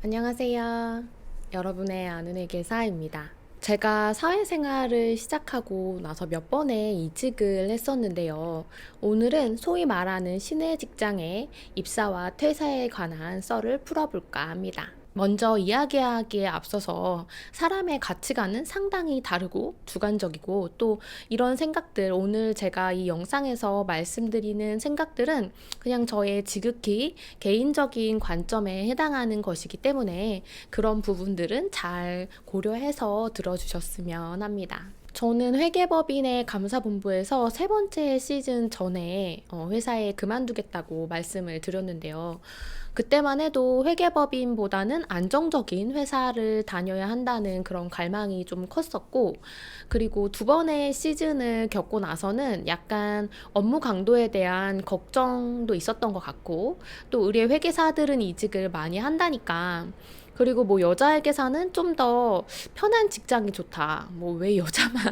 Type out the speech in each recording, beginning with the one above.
안녕하세요. 여러분의 아는 회계사입니다. 제가 사회생활을 시작하고 나서 몇 번의 이직을 했었는데요. 오늘은 소위 말하는 시내 직장의 입사와 퇴사에 관한 썰을 풀어볼까 합니다. 먼저 이야기하기에 앞서서 사람의 가치관은 상당히 다르고 주관적이고 또 이런 생각들, 오늘 제가 이 영상에서 말씀드리는 생각들은 그냥 저의 지극히 개인적인 관점에 해당하는 것이기 때문에 그런 부분들은 잘 고려해서 들어주셨으면 합니다. 저는 회계법인의 감사본부에서 세 번째 시즌 전에 회사에 그만두겠다고 말씀을 드렸는데요. 그때만 해도 회계법인보다는 안정적인 회사를 다녀야 한다는 그런 갈망이 좀 컸었고, 그리고 두 번의 시즌을 겪고 나서는 약간 업무 강도에 대한 걱정도 있었던 것 같고, 또 의뢰 회계사들은 이직을 많이 한다니까 그리고 뭐 여자에게서는 좀 더 편한 직장이 좋다. 뭐 왜 여자만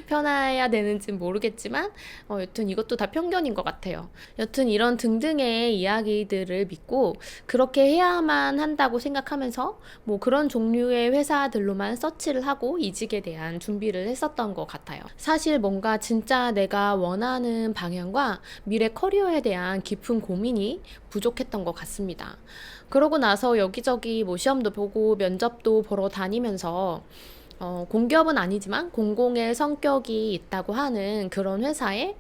편해야 되는지는 모르겠지만 여튼 이것도 다 편견인 것 같아요. 여튼 이런 등등의 이야기들을 믿고 그렇게 해야만 한다고 생각하면서 뭐 그런 종류의 회사들로만 서치를 하고 이직에 대한 준비를 했었던 것 같아요. 사실 뭔가 진짜 내가 원하는 방향과 미래 커리어에 대한 깊은 고민이 부족했던 것 같습니다. 그러고 나서 여기저기 뭐 시험도 보고 면접도 보러 다니면서 공기업은 아니지만 공공의 성격이 있다고 하는 그런 회사에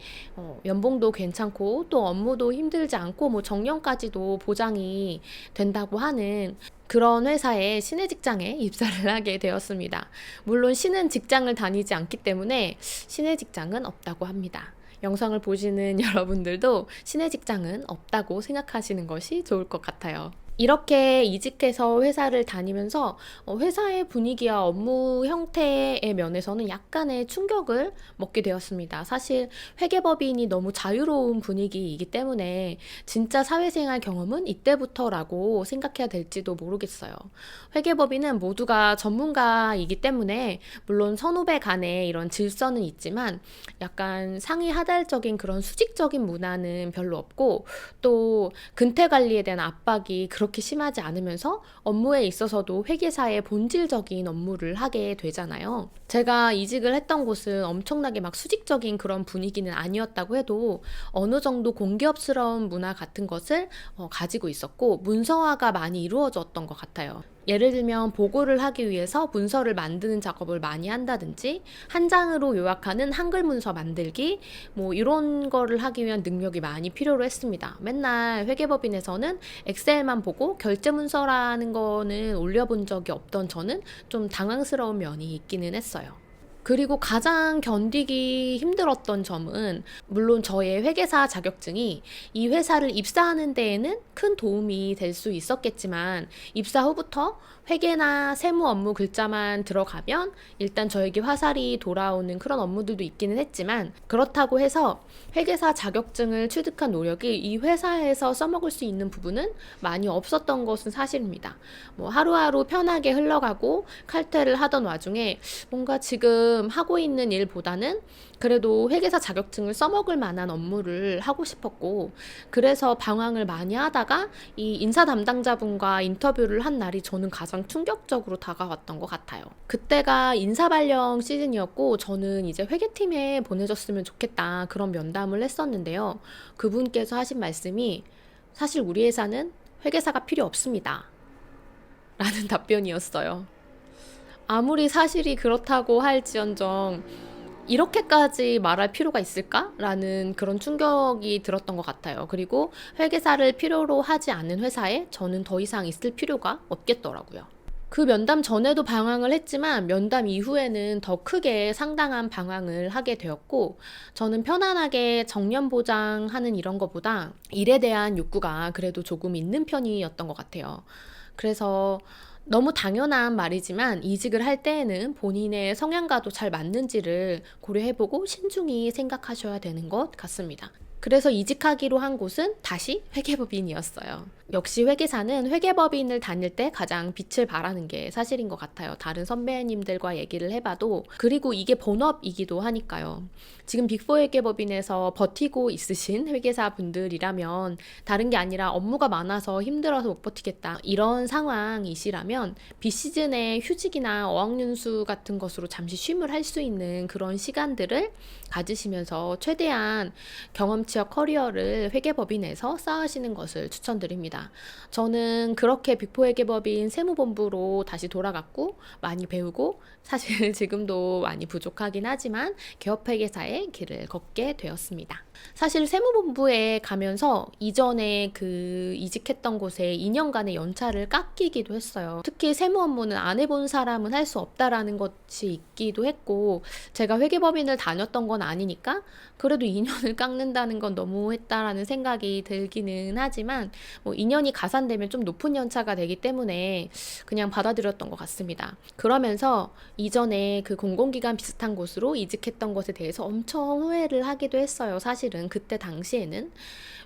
연봉도 괜찮고 또 업무도 힘들지 않고 뭐 정년까지도 보장이 된다고 하는 그런 회사에 신의 직장에 입사를 하게 되었습니다. 물론 신은 직장을 다니지 않기 때문에 신의 직장은 없다고 합니다. 영상을 보시는 여러분들도 신의 직장은 없다고 생각하시는 것이 좋을 것 같아요. 이렇게 이직해서 회사를 다니면서 회사의 분위기와 업무 형태의 면에서는 약간의 충격을 먹게 되었습니다. 사실 회계법인이 너무 자유로운 분위기이기 때문에 진짜 사회생활 경험은 이때부터라고 생각해야 될지도 모르겠어요. 회계법인은 모두가 전문가이기 때문에 물론 선후배 간에 이런 질서는 있지만 약간 상위 하달적인 그런 수직적인 문화는 별로 없고 또 근태 관리에 대한 압박이 그렇게 심하지 않으면서 업무에 있어서도 회계사의 본질적인 업무를 하게 되잖아요. 제가 이직을 했던 곳은 엄청나게 막 수직적인 그런 분위기는 아니었다고 해도 어느 정도 공기업스러운 문화 같은 것을 가지고 있었고 문서화가 많이 이루어졌던 것 같아요. 예를 들면 보고를 하기 위해서 문서를 만드는 작업을 많이 한다든지 한 장으로 요약하는 한글 문서 만들기 뭐 이런 거를 하기 위한 능력이 많이 필요로 했습니다. 맨날 회계법인에서는 엑셀만 보고 결제 문서라는 거는 올려본 적이 없던 저는 좀 당황스러운 면이 있기는 했어요. 그리고 가장 견디기 힘들었던 점은 물론 저의 회계사 자격증이 이 회사를 입사하는 데에는 큰 도움이 될 수 있었겠지만 입사 후부터 회계나 세무 업무 글자만 들어가면 일단 저에게 화살이 돌아오는 그런 업무들도 있기는 했지만 그렇다고 해서 회계사 자격증을 취득한 노력이 이 회사에서 써먹을 수 있는 부분은 많이 없었던 것은 사실입니다. 뭐 하루하루 편하게 흘러가고 칼퇴를 하던 와중에 뭔가 지금 하고 있는 일보다는 그래도 회계사 자격증을 써먹을 만한 업무를 하고 싶었고 그래서 방황을 많이 하다가 이 인사 담당자분과 인터뷰를 한 날이 저는 가장 충격적으로 다가왔던 것 같아요. 그때가 인사 발령 시즌이었고 저는 이제 회계팀에 보내줬으면 좋겠다 그런 면담을 했었는데요. 그분께서 하신 말씀이 사실 우리 회사는 회계사가 필요 없습니다 라는 답변이었어요. 아무리 사실이 그렇다고 할지언정 이렇게까지 말할 필요가 있을까? 라는 그런 충격이 들었던 것 같아요. 그리고 회계사를 필요로 하지 않는 회사에 저는 더 이상 있을 필요가 없겠더라고요. 그 면담 전에도 방황을 했지만 면담 이후에는 더 크게 상당한 방황을 하게 되었고 저는 편안하게 정년 보장하는 이런 것보다 일에 대한 욕구가 그래도 조금 있는 편이었던 것 같아요. 그래서 너무 당연한 말이지만 이직을 할 때에는 본인의 성향과도 잘 맞는지를 고려해보고 신중히 생각하셔야 되는 것 같습니다. 그래서 이직하기로 한 곳은 다시 회계법인이었어요. 역시 회계사는 회계법인을 다닐 때 가장 빛을 발하는 게 사실인 것 같아요. 다른 선배님들과 얘기를 해봐도. 그리고 이게 본업이기도 하니까요. 지금 빅4 회계법인에서 버티고 있으신 회계사 분들이라면 다른 게 아니라 업무가 많아서 힘들어서 못 버티겠다, 이런 상황이시라면 비시즌에 휴직이나 어학연수 같은 것으로 잠시 쉼을 할 수 있는 그런 시간들을 가지시면서 최대한 경험치와 커리어를 회계법인에서 쌓으시는 것을 추천드립니다. 저는 그렇게 빅4 회계법인 세무본부로 다시 돌아갔고 많이 배우고, 사실 지금도 많이 부족하긴 하지만 개업회계사의 길을 걷게 되었습니다. 사실 세무본부에 가면서 이전에 그 이직했던 곳에 2년간의 연차를 깎이기도 했어요. 특히 세무 업무는 안 해본 사람은 할 수 없다라는 것이 있기도 했고, 제가 회계법인을 다녔던 건 아니니까 그래도 2년을 깎는다는 건 너무했다라는 생각이 들기는 하지만, 뭐 2년이 가산되면 좀 높은 연차가 되기 때문에 그냥 받아들였던 것 같습니다. 그러면서 이전에 그 공공기관 비슷한 곳으로 이직했던 것에 대해서 엄청 후회를 하기도 했어요. 사실은 그때 당시에는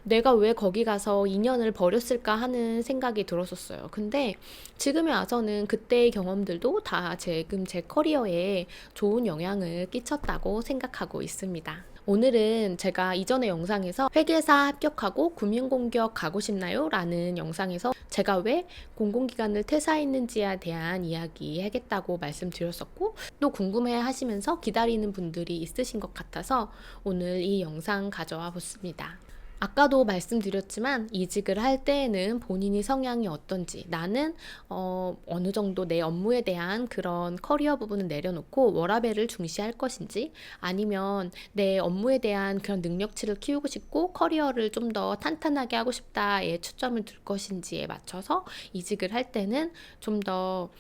내가 왜 거기 가서 2년을 버렸을까 하는 생각이 들었었어요. 근데 지금에 와서는 그때의 경험들도 다 지금 제 커리어에 좋은 영향을 끼쳤다고 생각하고 있습니다. 오늘은 제가 이전의 영상에서 회계사 합격하고 금융공기업 가고 싶나요? 라는 영상에서 제가 왜 공공기관을 퇴사했는지에 대한 이야기 하겠다고 말씀드렸었고, 또 궁금해 하시면서 기다리는 분들이 있으신 것 같아서 오늘 이 영상 가져와 봤습니다. 아까도 말씀드렸지만 이직을 할 때에는 본인이 성향이 어떤지, 나는 어느 정도 내 업무에 대한 그런 커리어 부분을 내려놓고 워라밸을 중시할 것인지, 아니면 내 업무에 대한 그런 능력치를 키우고 싶고 커리어를 좀 더 탄탄하게 하고 싶다에 초점을 둘 것인지에 맞춰서 이직을 할 때는 좀 더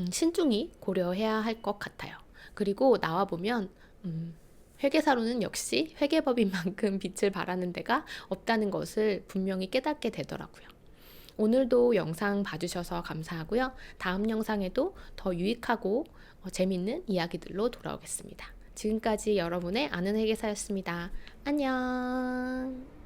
신중히 고려해야 할 것 같아요. 그리고 나와보면 회계사로는 역시 회계법인만큼 빛을 발하는 데가 없다는 것을 분명히 깨닫게 되더라고요. 오늘도 영상 봐주셔서 감사하고요. 다음 영상에도 더 유익하고 재밌는 이야기들로 돌아오겠습니다. 지금까지 여러분의 아는 회계사였습니다. 안녕.